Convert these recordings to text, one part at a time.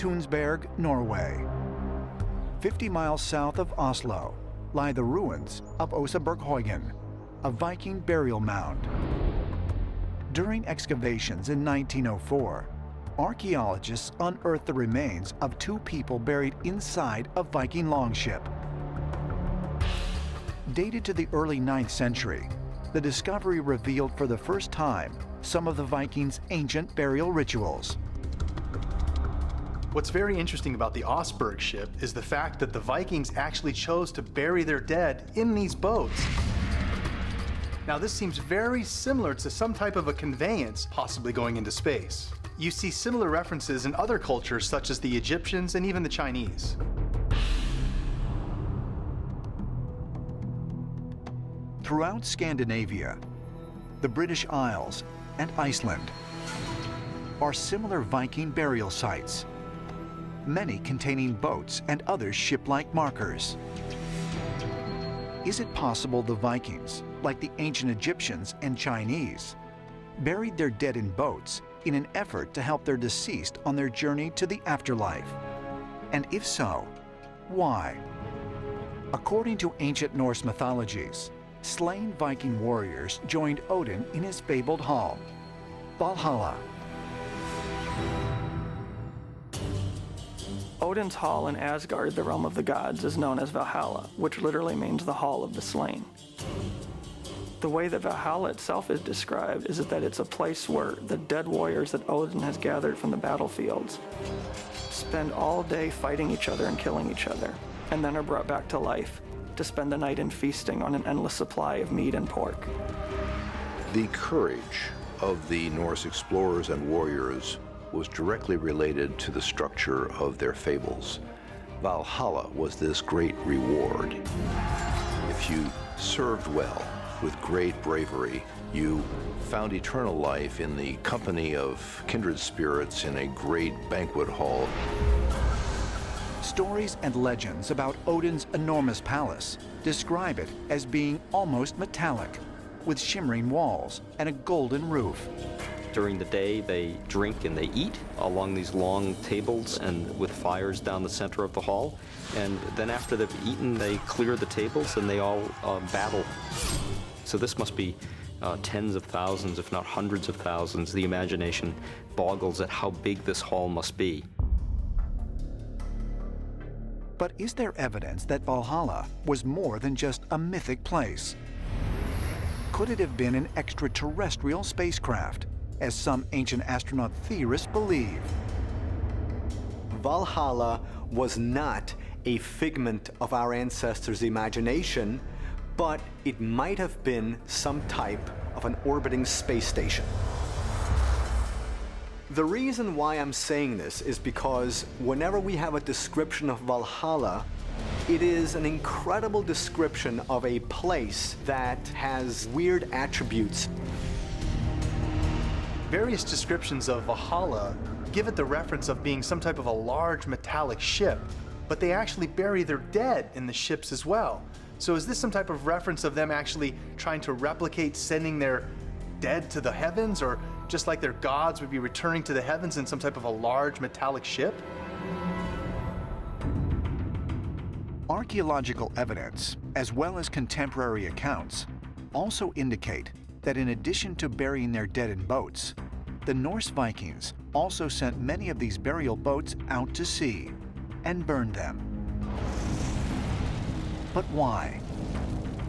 Tunsberg, Norway. 50 miles south of Oslo lie the ruins of Oseberghaugen, a Viking burial mound. During excavations in 1904, archaeologists unearthed the remains of 2 people buried inside a Viking longship. Dated to the early 9th century, the discovery revealed for the first time some of the Vikings' ancient burial rituals. What's very interesting about the Oseberg ship is the fact that the Vikings actually chose to bury their dead in these boats. Now, this seems very similar to some type of a conveyance possibly going into space. You see similar references in other cultures such as the Egyptians and even the Chinese. Throughout Scandinavia, the British Isles, and Iceland are similar Viking burial sites, many containing boats and other ship-like markers. Is it possible the Vikings, like the ancient Egyptians and Chinese, buried their dead in boats in an effort to help their deceased on their journey to the afterlife? And if so, why? According to ancient Norse mythologies, slain Viking warriors joined Odin in his fabled hall, Valhalla. Odin's hall in Asgard, the realm of the gods, is known as Valhalla, which literally means the hall of the slain. The way that Valhalla itself is described is that it's a place where the dead warriors that Odin has gathered from the battlefields spend all day fighting each other and killing each other, and then are brought back to life to spend the night in feasting on an endless supply of meat and pork. The courage of the Norse explorers and warriors was directly related to the structure of their fables. Valhalla was this great reward. If you served well with great bravery, you found eternal life in the company of kindred spirits in a great banquet hall. Stories and legends about Odin's enormous palace describe it as being almost metallic, with shimmering walls and a golden roof. During the day, they drink and they eat along these long tables and with fires down the center of the hall. And then after they've eaten, they clear the tables and they all battle. So this must be tens of thousands, if not hundreds of thousands. The imagination boggles at how big this hall must be. But is there evidence that Valhalla was more than just a mythic place? Could it have been an extraterrestrial spacecraft, as some ancient astronaut theorists believe? Valhalla was not a figment of our ancestors' imagination, but it might have been some type of an orbiting space station. The reason why I'm saying this is because whenever we have a description of Valhalla, it is an incredible description of a place that has weird attributes. Various descriptions of Valhalla give it the reference of being some type of a large metallic ship, but they actually bury their dead in the ships as well. So is this some type of reference of them actually trying to replicate sending their dead to the heavens, or just like their gods would be returning to the heavens in some type of a large metallic ship? Archaeological evidence, as well as contemporary accounts, also indicate that in addition to burying their dead in boats, the Norse Vikings also sent many of these burial boats out to sea and burned them. But why?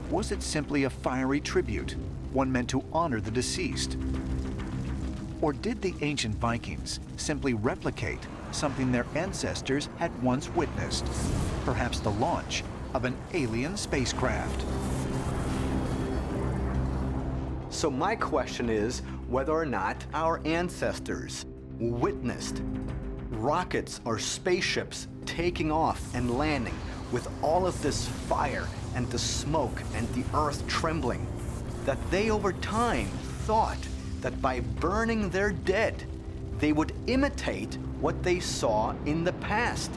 Was it simply a fiery tribute, one meant to honor the deceased? Or did the ancient Vikings simply replicate something their ancestors had once witnessed, perhaps the launch of an alien spacecraft? So my question is whether or not our ancestors witnessed rockets or spaceships taking off and landing with all of this fire and the smoke and the earth trembling, that they over time thought that by burning their dead, they would imitate what they saw in the past.